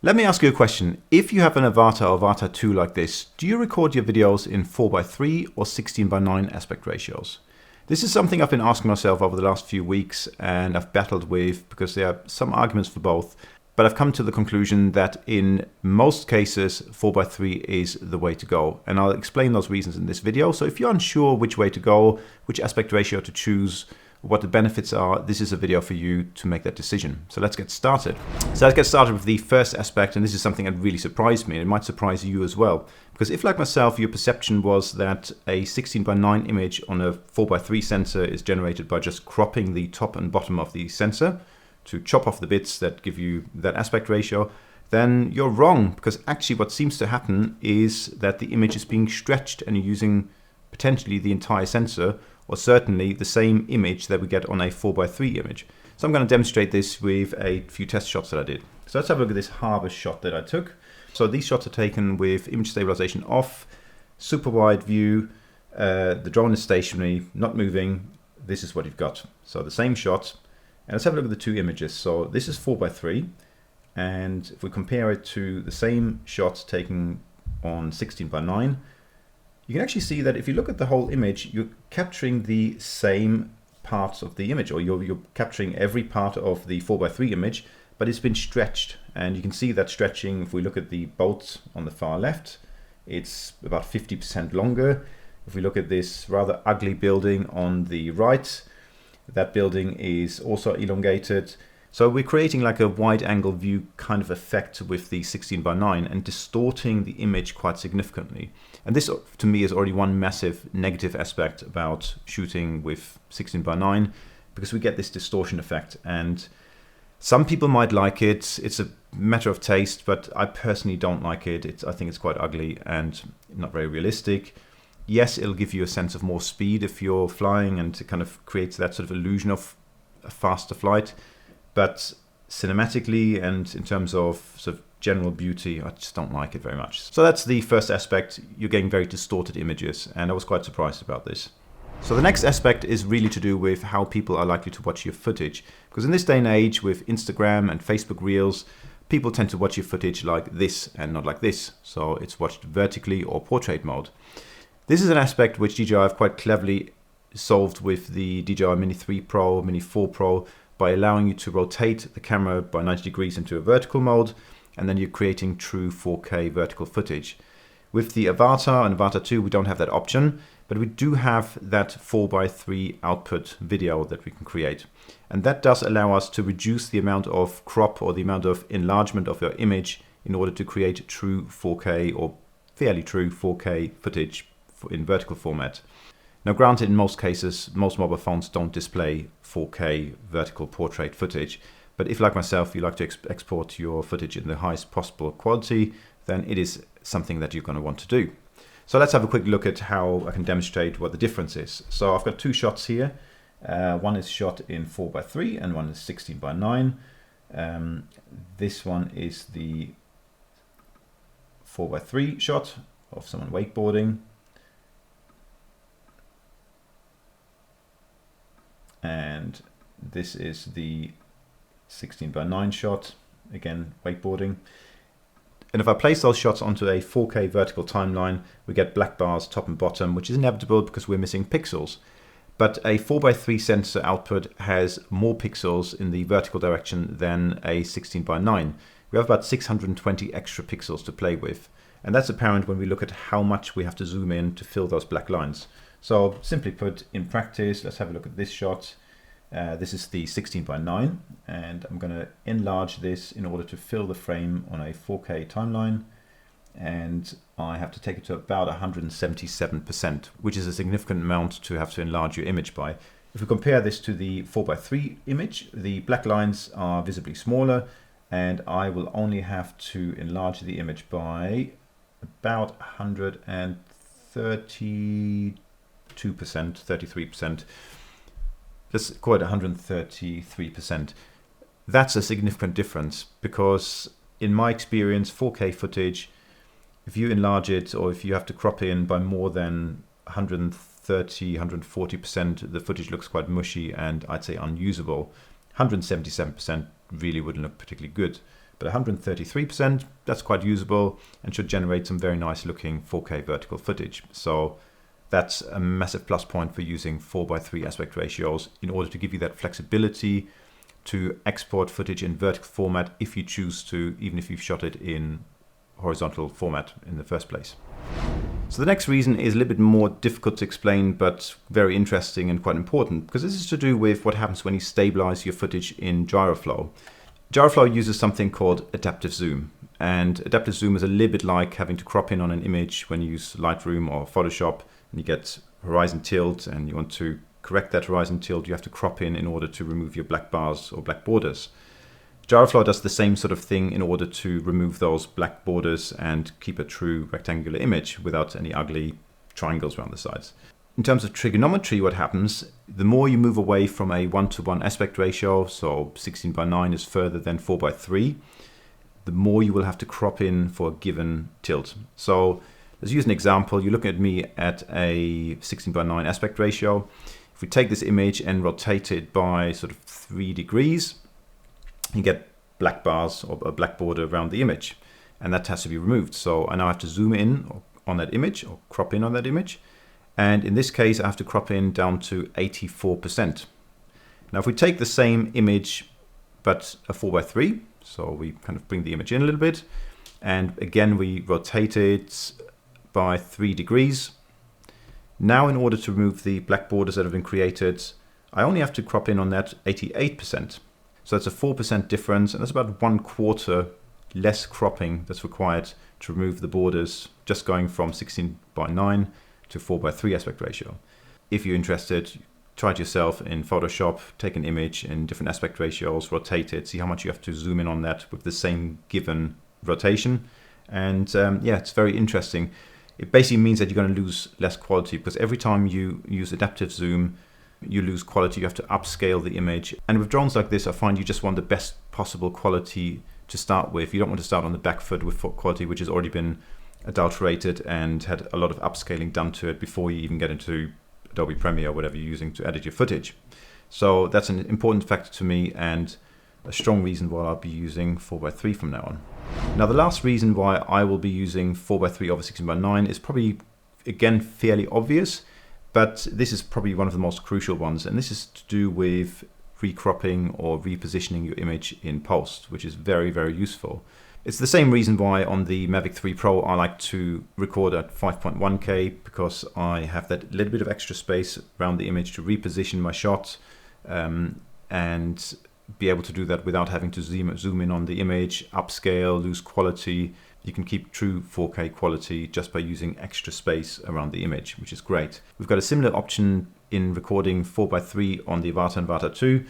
Let me ask you a question. If you have an Avata or Avata2 like this, do you record your videos in 4:3 or 16:9 aspect ratios? This is something I've been asking myself over the last few weeks, and I've battled with because there are some arguments for both. But I've come to the conclusion that in most cases, 4:3 is the way to go. And I'll explain those reasons in this video. So if you're unsure which way to go, which aspect ratio to choose, what the benefits are, this is a video for you to make that decision. So let's get started. So let's get started with the first aspect, and this is something that really surprised me, and it might surprise you as well. Because if, like myself, your perception was that a 16:9 image on a 4:3 sensor is generated by just cropping the top and bottom of the sensor to chop off the bits that give you that aspect ratio, then you're wrong, because actually what seems to happen is that the image is being stretched and you're using potentially the entire sensor, or certainly the same image that we get on a 4:3 image. So I'm going to demonstrate this with a few test shots that I did. So let's have a look at this harbor shot that I took. So these shots are taken with image stabilization off, super wide view, the drone is stationary, not moving. This is what you've got. So the same shot, and let's have a look at the two images. So this is 4:3, and if we compare it to the same shot taken on 16:9, you can actually see that if you look at the whole image, you're capturing the same parts of the image, or you're capturing every part of the 4:3 image, but it's been stretched. And you can see that stretching, if we look at the boat on the far left, it's about 50% longer. If we look at this rather ugly building on the right, that building is also elongated. So we're creating like a wide angle view kind of effect with the 16:9 and distorting the image quite significantly. And this to me is already one massive negative aspect about shooting with 16:9, because we get this distortion effect. And some people might like it. It's a matter of taste, but I personally don't like it. I think it's quite ugly and not very realistic. Yes, it'll give you a sense of more speed if you're flying, and it kind of creates that sort of illusion of a faster flight. But cinematically and in terms of sort of general beauty, I just don't like it very much. So that's the first aspect. You're getting very distorted images, and I was quite surprised about this. So the next aspect is really to do with how people are likely to watch your footage. Because in this day and age with Instagram and Facebook Reels, people tend to watch your footage like this and not like this. So it's watched vertically or portrait mode. This is an aspect which DJI have quite cleverly solved with the DJI Mini 3 Pro, Mini 4 Pro, by allowing you to rotate the camera by 90 degrees into a vertical mode, and then you're creating true 4K vertical footage. With the Avata and Avata2, we don't have that option, but we do have that 4:3 output video that we can create. And that does allow us to reduce the amount of crop or the amount of enlargement of your image in order to create true 4K or fairly true 4K footage in vertical format. Now granted, in most cases, most mobile phones don't display 4K vertical portrait footage, but if, like myself, you like to export your footage in the highest possible quality, then it is something that you're going to want to do. So let's have a quick look at how I can demonstrate what the difference is. So I've got two shots here. One is shot in 4:3 and one is 16:9. This one is the 4:3 shot of someone wakeboarding. And this is the 16:9 shot, again wakeboarding. And if I place those shots onto a 4K vertical timeline, we get black bars top and bottom, which is inevitable because we're missing pixels. But a 4:3 sensor output has more pixels in the vertical direction than a 16:9. We have about 620 extra pixels to play with. And that's apparent when we look at how much we have to zoom in to fill those black lines. So simply put, in practice, let's have a look at this shot. This is the 16:9, and I'm going to enlarge this in order to fill the frame on a 4K timeline. And I have to take it to about 177%, which is a significant amount to have to enlarge your image by. If we compare this to the 4:3 image, the black lines are visibly smaller, and I will only have to enlarge the image by about 132%, 33%. Let's call it 133%. That's a significant difference, because in my experience, 4K footage, if you enlarge it or if you have to crop in by more than 130, 140%, the footage looks quite mushy and I'd say unusable. 177% really wouldn't look particularly good. But 133%, that's quite usable and should generate some very nice looking 4K vertical footage. So that's a massive plus point for using 4:3 aspect ratios in order to give you that flexibility to export footage in vertical format if you choose to, even if you've shot it in horizontal format in the first place. So the next reason is a little bit more difficult to explain, but very interesting and quite important, because this is to do with what happens when you stabilize your footage in gyroflow. Gyroflow uses something called adaptive zoom, and adaptive zoom is a little bit like having to crop in on an image when you use Lightroom or Photoshop and you get horizon tilt and you want to correct that horizon tilt. You have to crop in order to remove your black bars or black borders. Gyroflow does the same sort of thing in order to remove those black borders and keep a true rectangular image without any ugly triangles around the sides. In terms of trigonometry, what happens, the more you move away from a 1:1 aspect ratio, so 16:9 is further than 4:3, the more you will have to crop in for a given tilt. So let's use an example. You're looking at me at a 16:9 aspect ratio. If we take this image and rotate it by sort of 3 degrees, you get black bars or a black border around the image, and that has to be removed. So I now have to zoom in on that image or crop in on that image. And in this case, I have to crop in down to 84%. Now, if we take the same image, but a 4:3, so we kind of bring the image in a little bit, and again, we rotate it by 3 degrees. Now, in order to remove the black borders that have been created, I only have to crop in on that 88%. So that's a 4% difference, and that's about 1/4 less cropping that's required to remove the borders, just going from 16:9 to 4:3 aspect ratio. If you're interested, try it yourself in Photoshop, take an image in different aspect ratios, rotate it, see how much you have to zoom in on that with the same given rotation. And yeah, it's very interesting. It basically means that you're going to lose less quality, because every time you use adaptive zoom, you lose quality. You have to upscale the image. And with drones like this, I find you just want the best possible quality to start with. You don't want to start on the back foot with quality which has already been adulterated and had a lot of upscaling done to it before you even get into Adobe Premiere or whatever you're using to edit your footage. So that's an important factor to me and a strong reason why I'll be using 4:3 from now on. Now, the last reason why I will be using 4:3 over 16:9 is probably, again, fairly obvious, but this is probably one of the most crucial ones, and this is to do with recropping or repositioning your image in post, which is very, very useful. It's the same reason why on the Mavic 3 Pro I like to record at 5.1K, because I have that little bit of extra space around the image to reposition my shot and be able to do that without having to zoom in on the image, upscale, lose quality. You can keep true 4K quality just by using extra space around the image, which is great. We've got a similar option in recording 4:3 on the Avata and Avata2,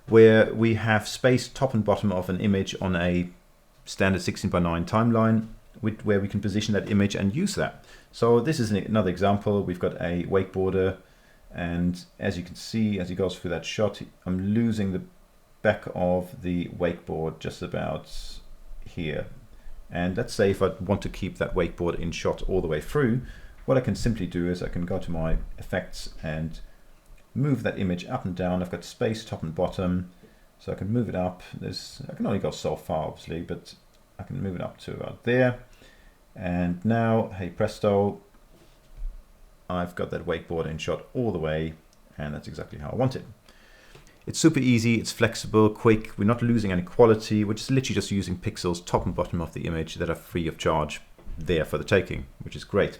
where we have space top and bottom of an image on a standard 16:9 timeline, where we can position that image and use that. So this is another example. We've got a wake border, and as you can see, as he goes through that shot, I'm losing the back of the wakeboard just about here. And let's say if I want to keep that wakeboard in shot all the way through, what I can simply do is I can go to my effects and move that image up and down. I've got space top and bottom, so I can move it up. I can only go so far, obviously, but I can move it up to about there. And now, hey presto, I've got that wakeboard in shot all the way, and that's exactly how I want it. It's super easy, it's flexible, quick, we're not losing any quality, we're just literally just using pixels top and bottom of the image that are free of charge there for the taking, which is great.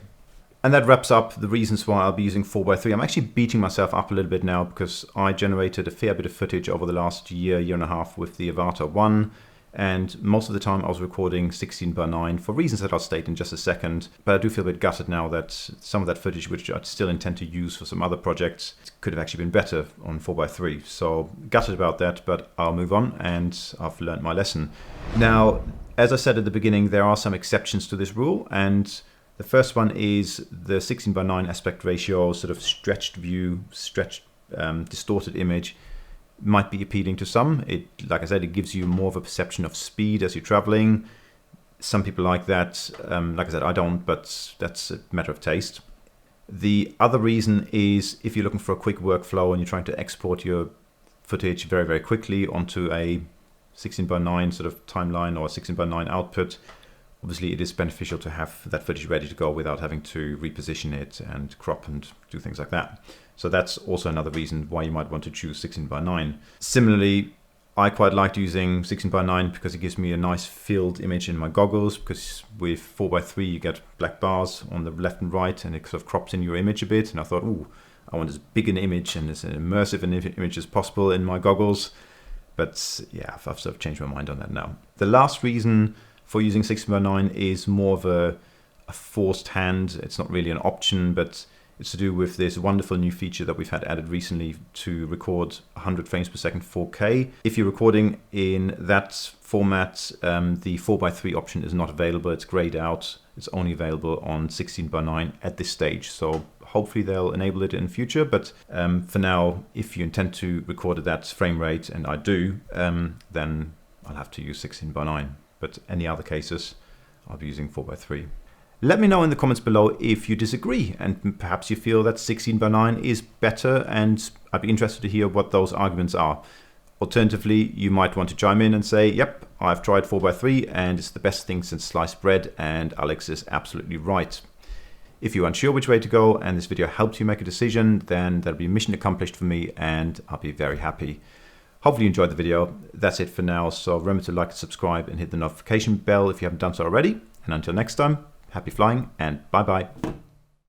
And that wraps up the reasons why I'll be using 4:3. I'm actually beating myself up a little bit now because I generated a fair bit of footage over the last year and a half with the Avata1. And most of the time I was recording 16:9 for reasons that I'll state in just a second. But I do feel a bit gutted now that some of that footage, which I still intend to use for some other projects, could have actually been better on 4:3. So gutted about that, but I'll move on and I've learned my lesson. Now, as I said at the beginning, there are some exceptions to this rule, and the first one is the 16:9 aspect ratio, sort of stretched view, distorted image might be appealing to some. Like I said, it gives you more of a perception of speed as you're traveling. Some people like that. Like I said, I don't, but that's a matter of taste. The other reason is if you're looking for a quick workflow and you're trying to export your footage very, very quickly onto a 16 by 9 sort of timeline or 16 by 9 output, obviously it is beneficial to have that footage ready to go without having to reposition it and crop and do things like that. So that's also another reason why you might want to choose 16 by 9. Similarly, I quite liked using 16 by 9 because it gives me a nice filled image in my goggles, because with 4 by 3 you get black bars on the left and right and it sort of crops in your image a bit, and I thought, ooh, I want as big an image and as immersive an image as possible in my goggles. But yeah, I've sort of changed my mind on that now. The last reason for using 16 by 9 is more of a forced hand. It's not really an option, but it's to do with this wonderful new feature that we've had added recently to record 100 frames per second 4K. If you're recording in that format, the 4:3 option is not available. It's grayed out. It's only available on 16 by 9 at this stage. So hopefully they'll enable it in the future. But for now, if you intend to record at that frame rate, and I do, then I'll have to use 16 by 9. But any other cases, I'll be using 4:3. Let me know in the comments below if you disagree, and perhaps you feel that 16 by 9 is better, and I'd be interested to hear what those arguments are. Alternatively, you might want to chime in and say, yep, I've tried 4:3 and it's the best thing since sliced bread, and Alex is absolutely right. If you're unsure which way to go and this video helped you make a decision, then that'll be mission accomplished for me and I'll be very happy. Hopefully you enjoyed the video. That's it for now, so remember to like and subscribe and hit the notification bell if you haven't done so already. And until next time, happy flying and bye-bye.